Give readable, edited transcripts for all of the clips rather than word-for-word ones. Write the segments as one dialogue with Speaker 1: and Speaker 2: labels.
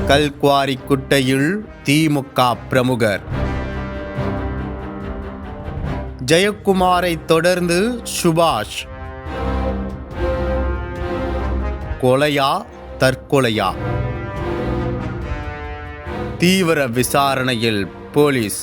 Speaker 1: கல்குவாரி குட்டையில் திமுக பிரமுகர். ஜெயக்குமாரை தொடர்ந்து சுபாஷ். கொலையா தற்கொலையா? தீவிர விசாரணையில் போலீஸ்.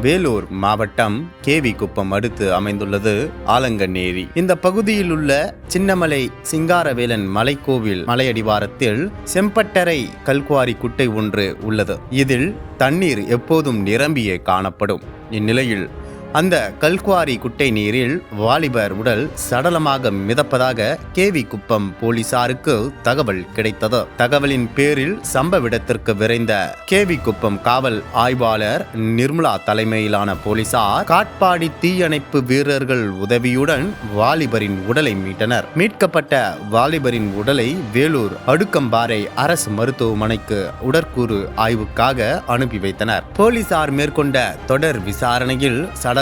Speaker 1: வேலூர் மாவட்டம் கேவி குப்பம் அடுத்து அமைந்துள்ளது ஆலங்கநேரி. இந்த பகுதியில் உள்ள சின்னமலை சிங்காரவேலன் மலைக்கோவில் மலையடிவாரத்தில் செம்பட்டரை கல்குவாரி குட்டை ஒன்று உள்ளது. இதில் தண்ணீர் எப்போதும் நிரம்பியே காணப்படும். இந்நிலையில் அந்த கல்குவாரி குட்டை நீரில் வாலிபர் உடல் சடலமாக மிதப்பதாக கேவி குப்பம் போலீசாருக்கு தகவல் கிடைத்தது. தகவலின் பேரில் சம்பவ இடத்திற்கு விரைந்த கேவி குப்பம் காவல் ஆய்வாளர் நிர்மலா தலைமையிலான போலீசார் காட்பாடி தீயணைப்பு வீரர்கள் உதவியுடன் வாலிபரின் உடலை மீட்டனர். மீட்கப்பட்ட வாலிபரின் உடலை வேலூர் அடுக்கம்பாறை அரசு மருத்துவமனைக்கு உடற்கூறு ஆய்வுக்காக அனுப்பி வைத்தனர். போலீசார் மேற்கொண்ட தொடர் விசாரணையில் சடலமாக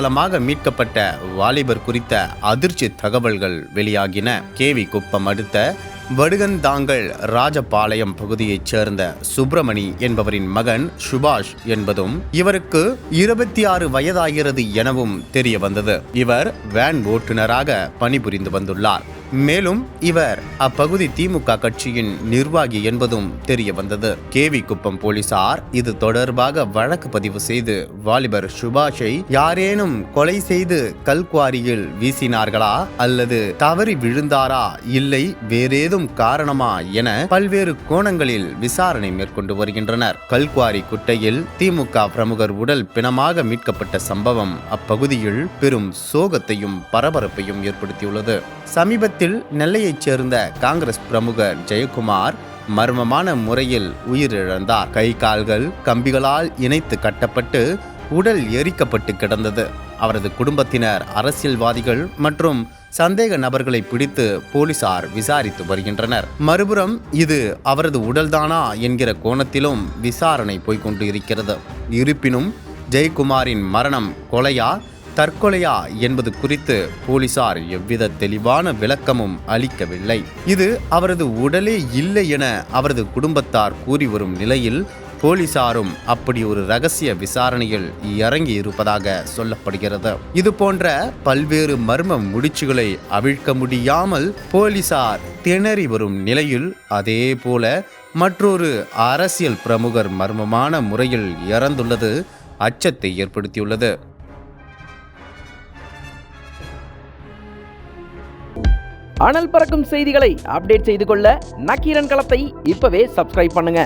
Speaker 1: மீட்கப்பட்ட வாலிபர் குறித்த அதிர்ச்சி தகவல்கள் வெளியாகின. கேவி குப்பம் அடுத்த வடுகந்தாங்கல் ராஜபாளையம் பகுதியைச் சேர்ந்த சுப்பிரமணி என்பவரின் மகன் சுபாஷ் என்பதும் இவருக்கு 26 வயதாகிறது எனவும் தெரிய வந்தது. இவர் வேன் ஓட்டுநராக பணிபுரிந்து வந்துள்ளார். மேலும் இவர் அப்பகுதி திமுக கட்சியின் நிர்வாகி என்பதும் தெரிய வந்தது. கேவி குப்பம் போலீசார் இது தொடர்பாக வழக்கு பதிவு செய்து வாலிபர் சுபாஷை யாரேனும் கொலை செய்து கல்குவாரியில் வீசினார்களா அல்லது தவறி விழுந்தாரா இல்லை வேறேதும் காரணமா என பல்வேறு கோணங்களில் விசாரணை மேற்கொண்டு வருகின்றனர். கல்குவாரி குட்டையில் திமுக பிரமுகர் உடல் பிணமாக மீட்கப்பட்ட சம்பவம் அப்பகுதியில் பெரும் சோகத்தையும் பரபரப்பையும் ஏற்படுத்தியுள்ளது. சமீபத்தில் நெல்லையைச் சேர்ந்த காங்கிரஸ் பிரமுகர் ஜெயக்குமார் மர்மமான முறையில் உயிரிழந்தார். கை கால்கள் கம்பிகளால் இணைத்து கட்டப்பட்டு உடல் எரிக்கப்பட்டு கிடந்தது. அவரது குடும்பத்தினர், அரசியல்வாதிகள் மற்றும் சந்தேக நபர்களை பிடித்து போலீசார் விசாரித்து வருகின்றனர். மறுபுறம் இது அவரது உடல்தானா என்கிற கோணத்திலும் விசாரணை போய்கொண்டு இருக்கிறது. இருப்பினும் ஜெயக்குமாரின் மரணம் கொலையா தற்கொலையா என்பது குறித்து போலீசார் எவ்வித தெளிவான விளக்கமும் அளிக்கவில்லை. இது அவரது உடலே இல்லை என அவரது குடும்பத்தார் கூறி வரும் நிலையில் போலீசாரும் அப்படி ஒரு ரகசிய விசாரணையில் இறங்கி இருப்பதாக சொல்லப்படுகிறது. இது போன்ற பல்வேறு மர்ம முடிச்சுகளை அவிழ்க்க முடியாமல் போலீசார் திணறி வரும் நிலையில் அதே போல மற்றொரு அரசியல் பிரமுகர் மர்மமான முறையில் இறந்துள்ளது அச்சத்தை ஏற்படுத்தியுள்ளது.
Speaker 2: அனல் பறக்கும் செய்திகளை அப்டேட் செய்து கொள்ள நக்கீரன் களத்தை இப்பவே சப்ஸ்கிரைப் பண்ணுங்க.